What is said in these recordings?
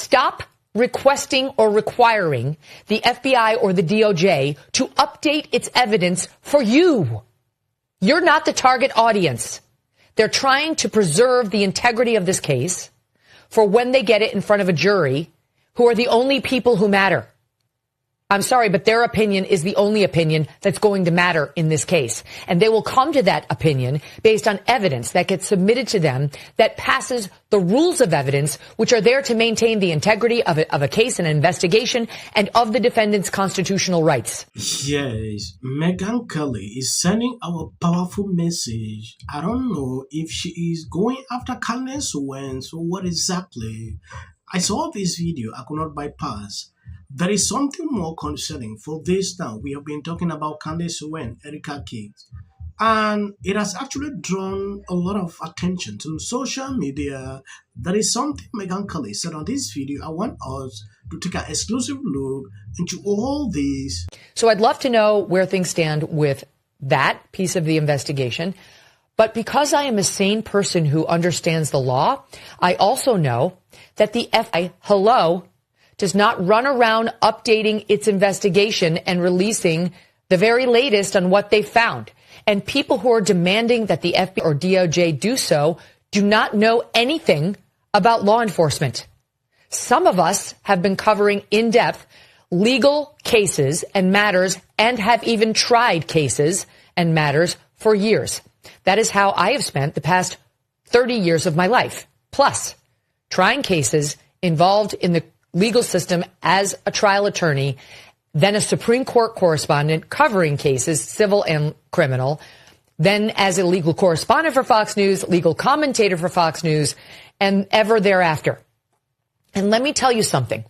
Stop requesting or requiring the FBI or the DOJ to update its evidence for you. You're not the target audience. They're trying to preserve the integrity of this case for when they get it in front of a jury, who are the only people who matter. I'm sorry, but their opinion is the only opinion that's going to matter in this case. And they will come to that opinion based on evidence that gets submitted to them that passes the rules of evidence, which are there to maintain the integrity of a case, an investigation, and of the defendant's constitutional rights. Yes, Megyn Kelly is sending our powerful message. I don't know if she is going after Candace Owens or what exactly. I saw this video, I could not bypass. There is something more concerning for this now. We have been talking about Candace Owens, Erika Kirk, and it has actually drawn a lot of attention to social media. There is something Megyn Kelly said on this video. I want us to take an exclusive look into all this. So I'd love to know where things stand with that piece of the investigation. But because I am a sane person who understands the law, I also know that the FBI, does not run around updating its investigation and releasing the very latest on what they found. And people who are demanding that the FBI or DOJ do so do not know anything about law enforcement. Some of us have been covering in depth legal cases and matters and have even tried cases and matters for years. That is how I have spent the past 30 years of my life, plus trying cases involved in the legal system as a trial attorney, then a Supreme Court correspondent covering cases, civil and criminal, then as a legal correspondent for Fox News, legal commentator for Fox News, and ever thereafter. And let me tell you something.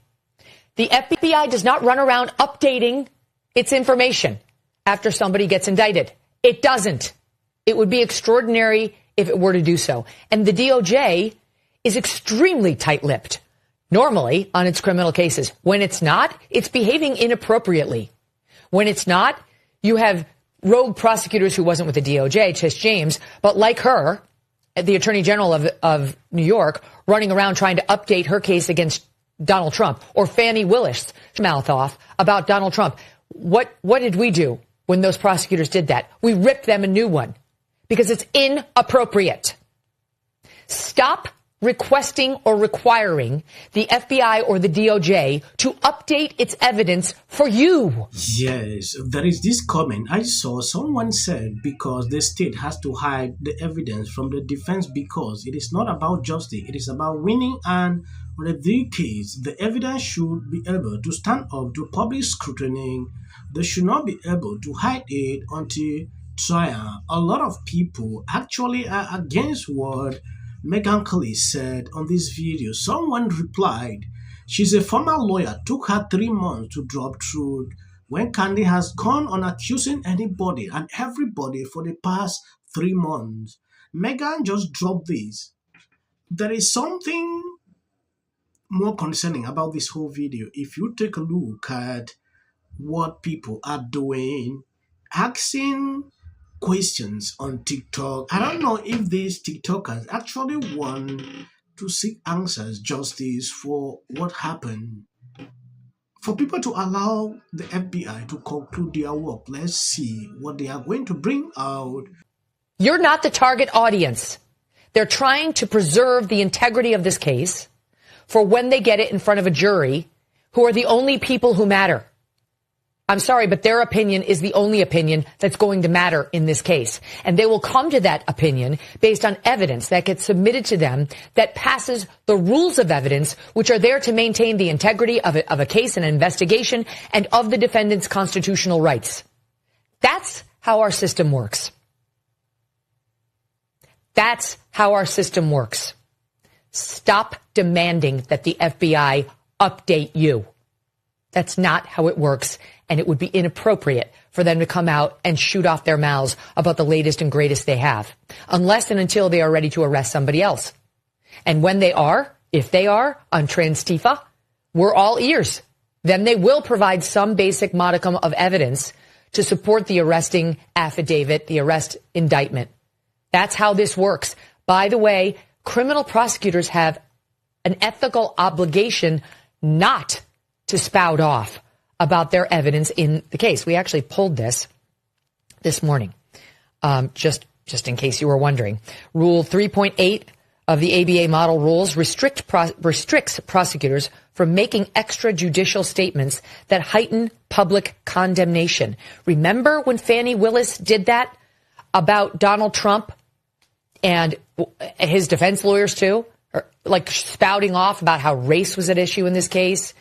The FBI does not run around updating its information after somebody gets indicted. It doesn't. It would be extraordinary if it were to do so. And the DOJ is extremely tight-lipped normally on its criminal cases. When it's not, it's behaving inappropriately. When it's not, you have rogue prosecutors who wasn't with the DOJ, Tish James, but like her, the Attorney General of New York, running around trying to update her case against Donald Trump, or Fannie Willis mouth off about Donald Trump. What did we do when those prosecutors did that? We ripped them a new one because it's inappropriate. Stop requesting or requiring the FBI or the DOJ to update its evidence for you. Yes, there is this comment I saw. Someone said because the state has to hide the evidence from the defense because it is not about justice, it is about winning, and in this case, the evidence should be able to stand up to public scrutiny. They should not be able to hide it until trial. A lot of people actually are against what Megyn Kelly said on this video. Someone replied, she's a former lawyer, took her 3 months to drop truth when Candace has gone on accusing anybody and everybody for the past 3 months. Megyn just dropped this. There is something more concerning about this whole video. If you take a look at what people are doing, asking questions on TikTok. I don't know if these TikTokers actually want to seek answers, justice for what happened. For people to allow the FBI to conclude their work, let's see what they are going to bring out. You're not the target audience. They're trying to preserve the integrity of this case for when they get it in front of a jury, who are the only people who matter. I'm sorry, but their opinion is the only opinion that's going to matter in this case. And they will come to that opinion based on evidence that gets submitted to them that passes the rules of evidence, which are there to maintain the integrity of a case, an investigation, and of the defendant's constitutional rights. That's how our system works. That's how our system works. Stop demanding that the FBI update you. That's not how it works, and it would be inappropriate for them to come out and shoot off their mouths about the latest and greatest they have, unless and until they are ready to arrest somebody else. And when they are, if they are, on Transtifa, we're all ears. Then they will provide some basic modicum of evidence to support the arresting affidavit, the arrest indictment. That's how this works. By the way, criminal prosecutors have an ethical obligation not to spout off about their evidence in the case. We actually pulled this morning, just in case you were wondering. Rule 3.8 of the ABA model rules restricts prosecutors from making extrajudicial statements that heighten public condemnation. Remember when Fani Willis did that about Donald Trump and his defense lawyers too? Or like spouting off about how race was at issue in this case?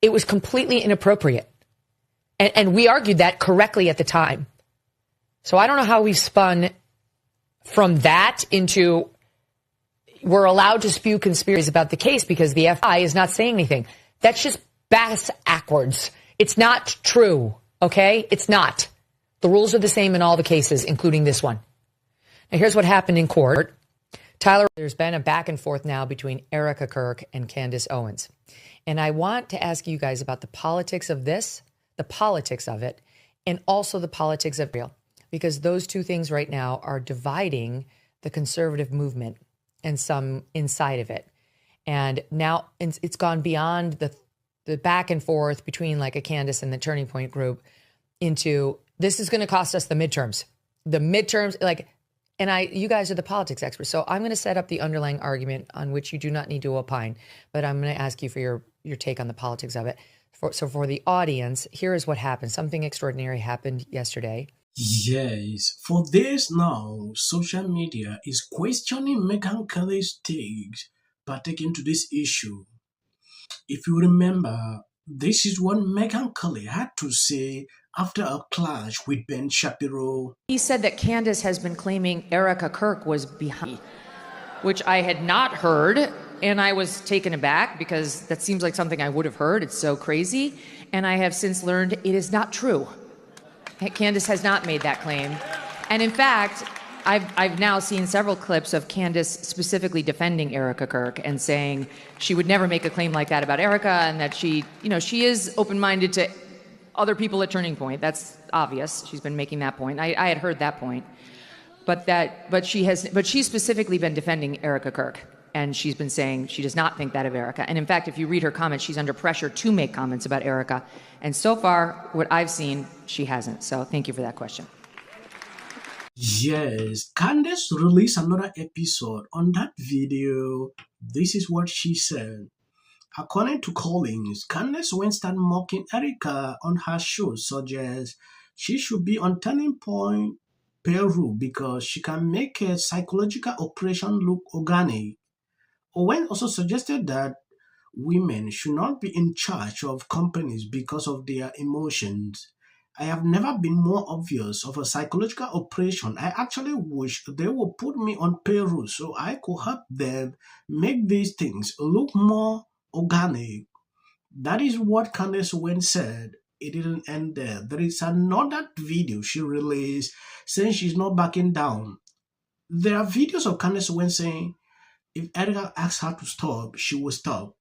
It was completely inappropriate. And we argued that correctly at the time. So I don't know how we've spun from that into we're allowed to spew conspiracies about the case because the FBI is not saying anything. That's just backwards. It's not true, okay? It's not. The rules are the same in all the cases, including this one. Now, here's what happened in court. Tyler, there's been a back and forth now between Erika Kirk and Candace Owens. And I want to ask you guys about the politics of this, the politics of it, and also the politics of real. Because those two things right now are dividing the conservative movement and some inside of it. And now it's gone beyond the back and forth between like a Candace and the Turning Point group into this is going to cost us the midterms. The midterms, you guys are the politics experts. So I'm going to set up the underlying argument on which you do not need to opine, but I'm going to ask you for your take on the politics of it. So for the audience, here is what happened. Something extraordinary happened yesterday. Yes, for this now, social media is questioning Megyn Kelly's takes pertaining to this issue. If you remember, this is what Megyn Kelly had to say after a clash with Ben Shapiro. He said that Candace has been claiming Erika Kirk was behind, which I had not heard, and I was taken aback because that seems like something I would have heard. It's so crazy, and I have since learned it is not true. Candace has not made that claim. And in fact, I've now seen several clips of Candace specifically defending Erika Kirk and saying she would never make a claim like that about Erika and that she is open-minded to other people at Turning Point. That's obvious. She's been making that point. I had heard that point. But she's specifically been defending Erika Kirk. And she's been saying she does not think that of Erika. And in fact, if you read her comments, she's under pressure to make comments about Erika. And so far, what I've seen, she hasn't. So thank you for that question. Yes, Candace released another episode. On that video, this is what she said. According to Collins, Candace went start mocking Erika on her show, suggests she should be on Turning Point Peru because she can make a psychological operation look organic. Owen also suggested that women should not be in charge of companies because of their emotions. I have never been more obvious of a psychological operation. I actually wish they would put me on payroll so I could help them make these things look more organic. That is what Candace Owens said. It didn't end there. There is another video she released saying she's not backing down. There are videos of Candace Owens saying if Erika asks her to stop, she will stop.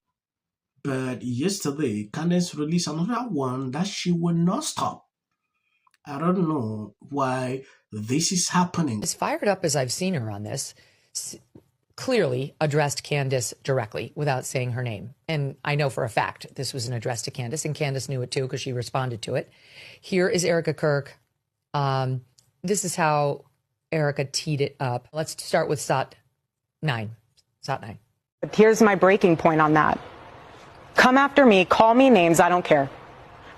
But yesterday, Candace released another one that she will not stop. I don't know why this is happening. As fired up as I've seen her on this, clearly addressed Candace directly without saying her name. And I know for a fact this was an address to Candace, and Candace knew it too because she responded to it. Here is Erika Kirk. This is how Erika teed it up. Let's start with SOT 9. SOT 9. But here's my breaking point on that. Come after me, call me names, I don't care.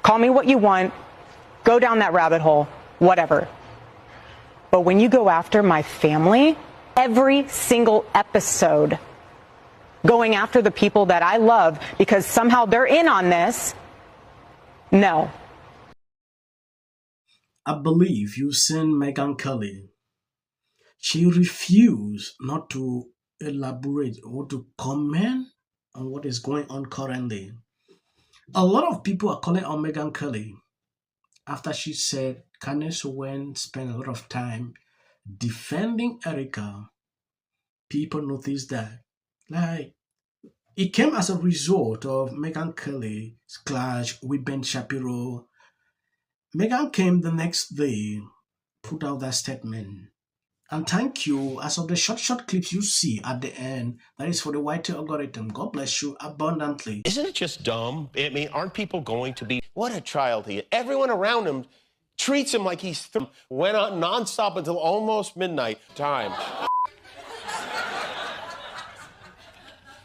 Call me what you want, go down that rabbit hole, whatever. But when you go after my family, every single episode, going after the people that I love because somehow they're in on this, no. I believe you've seen Megyn Kelly. She refused not to elaborate or to comment on what is going on currently. A lot of people are calling on Megyn Kelly after she said Candace Owens spent a lot of time defending Erika. People noticed that. It came as a result of Megyn Kelly's clash with Ben Shapiro. Megyn came the next day, put out that statement. And thank you. As of the short clips you see at the end, that is for the YT algorithm. God bless you abundantly. Isn't it just dumb? I mean, aren't people going to be, what a child he is. Everyone around him treats him like he's went on nonstop until almost midnight time.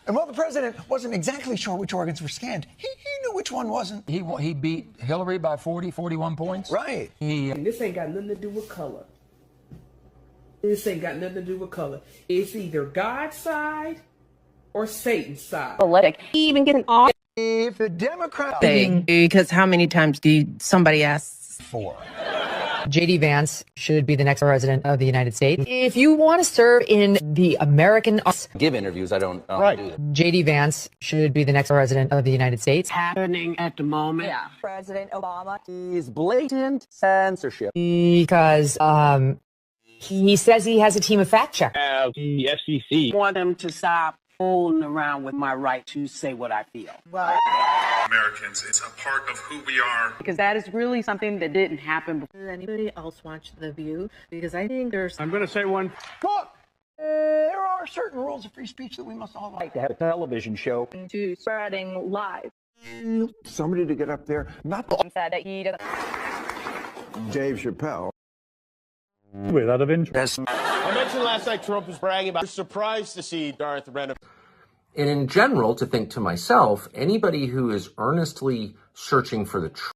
And while the president wasn't exactly sure which organs were scanned, he knew which one wasn't. He beat Hillary by 41 points. Right. And this ain't got nothing to do with color. This ain't got nothing to do with color. It's either God's side or Satan's side. Politic. Even get an off If the Democrat thing, because how many times do somebody asks for? J.D. Vance should be the next president of the United States. If you want to serve in the American... Give interviews, I don't right. do that. J.D. Vance should be the next president of the United States. Happening at the moment. Yeah. President Obama Is blatant censorship. Because he says he has a team of fact checkers. The FCC. I want them to stop fooling around with my right to say what I feel. Americans, it's a part of who we are. Because that is really something that didn't happen before. Does anybody else watch The View? Because I think there's... I'm going to say one. Look, there are certain rules of free speech that we must all like. To have a television show. to spreading lies. Somebody to get up there, not Said that he doesn't. Dave Chappelle. Without of interest. I mentioned last night Trump was bragging about, surprised to see Darth Renner. And in general, to think to myself, anybody who is earnestly searching for the truth